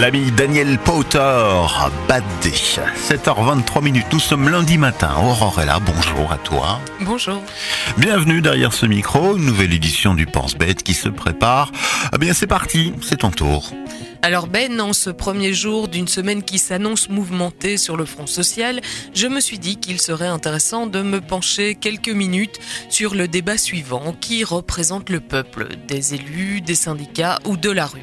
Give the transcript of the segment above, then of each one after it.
l'ami Daniel Powter, Bad Day. 7h23, nous sommes lundi matin. Aurore est là, bonjour à toi. Bonjour. Bienvenue derrière ce micro, une nouvelle édition du Pense-Bête qui se prépare. Eh bien c'est parti, c'est ton tour. Alors Ben, en ce premier jour d'une semaine qui s'annonce mouvementée sur le front social, je me suis dit qu'il serait intéressant de me pencher quelques minutes sur le débat suivant qui représente le peuple, des élus, des syndicats ou de la rue.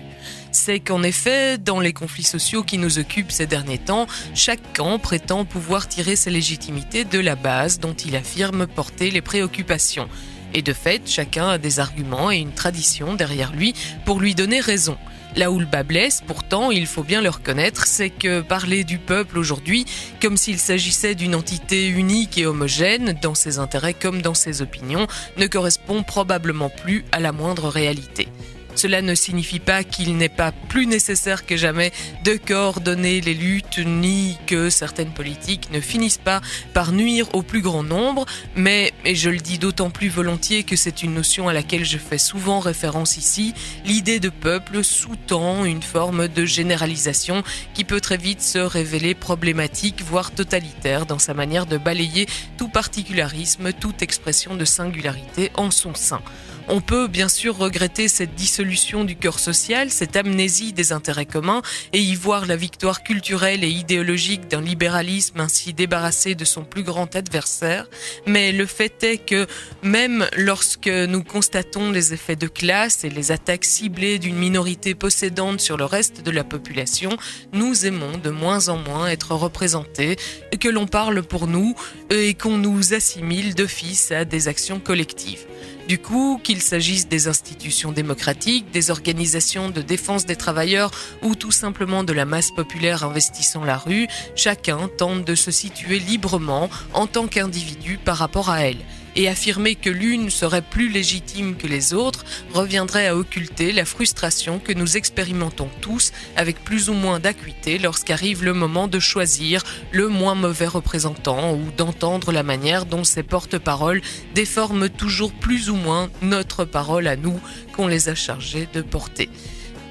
C'est qu'en effet, dans les conflits sociaux qui nous occupent ces derniers temps, chaque camp prétend pouvoir tirer ses légitimités de la base dont il affirme porter les préoccupations. Et de fait, chacun a des arguments et une tradition derrière lui pour lui donner raison. Là où le bas blesse, pourtant, il faut bien le reconnaître, c'est que parler du peuple aujourd'hui, comme s'il s'agissait d'une entité unique et homogène, dans ses intérêts comme dans ses opinions, ne correspond probablement plus à la moindre réalité. Cela ne signifie pas qu'il n'est pas plus nécessaire que jamais de coordonner les luttes, ni que certaines politiques ne finissent pas par nuire au plus grand nombre, mais, et je le dis d'autant plus volontiers que c'est une notion à laquelle je fais souvent référence ici, l'idée de peuple sous-tend une forme de généralisation qui peut très vite se révéler problématique, voire totalitaire dans sa manière de balayer tout particularisme, toute expression de singularité en son sein. On peut bien sûr regretter cette dissolution du corps social, cette amnésie des intérêts communs et y voir la victoire culturelle et idéologique d'un libéralisme ainsi débarrassé de son plus grand adversaire. Mais le fait est que même lorsque nous constatons les effets de classe et les attaques ciblées d'une minorité possédante sur le reste de la population, nous aimons de moins en moins être représentés, que l'on parle pour nous et qu'on nous assimile d'office à des actions collectives. Du coup, qu'il s'agisse des institutions démocratiques, des organisations de défense des travailleurs ou tout simplement de la masse populaire investissant la rue, chacun tente de se situer librement en tant qu'individu par rapport à elle. Et affirmer que l'une serait plus légitime que les autres reviendrait à occulter la frustration que nous expérimentons tous avec plus ou moins d'acuité lorsqu'arrive le moment de choisir le moins mauvais représentant ou d'entendre la manière dont ces porte-paroles déforment toujours plus ou moins notre parole à nous qu'on les a chargés de porter.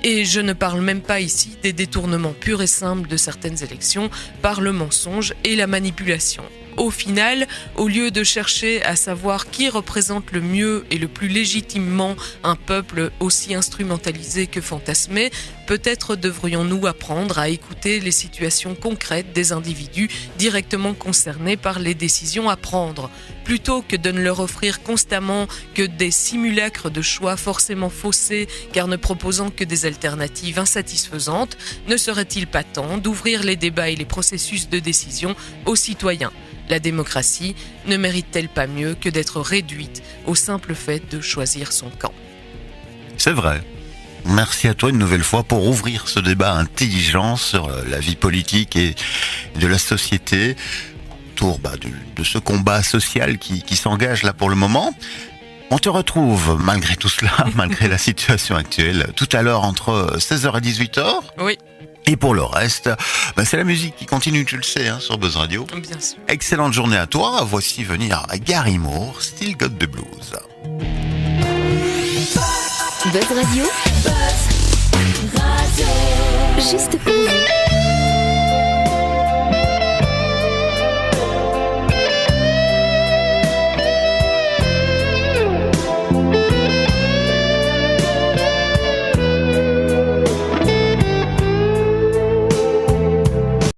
Et je ne parle même pas ici des détournements purs et simples de certaines élections par le mensonge et la manipulation. Au final, au lieu de chercher à savoir qui représente le mieux et le plus légitimement un peuple aussi instrumentalisé que fantasmé, peut-être devrions-nous apprendre à écouter les situations concrètes des individus directement concernés par les décisions à prendre, plutôt que de ne leur offrir constamment que des simulacres de choix forcément faussés car ne proposant que des alternatives insatisfaisantes. Ne serait-il pas temps d'ouvrir les débats et les processus de décision aux citoyens ? La démocratie ne mérite-t-elle pas mieux que d'être réduite au simple fait de choisir son camp ? C'est vrai. Merci à toi une nouvelle fois pour ouvrir ce débat intelligent sur la vie politique et de la société autour de ce combat social qui s'engage là pour le moment. On te retrouve malgré tout cela, malgré la situation actuelle, tout à l'heure entre 16h et 18h. Oui. Et pour le reste, c'est la musique qui continue, tu le sais, sur Buzz Radio. Bien sûr. Excellente journée à toi. Voici venir Gary Moore, Still Got the Blues. Buzz Radio. Buzz Radio. Juste pour vous.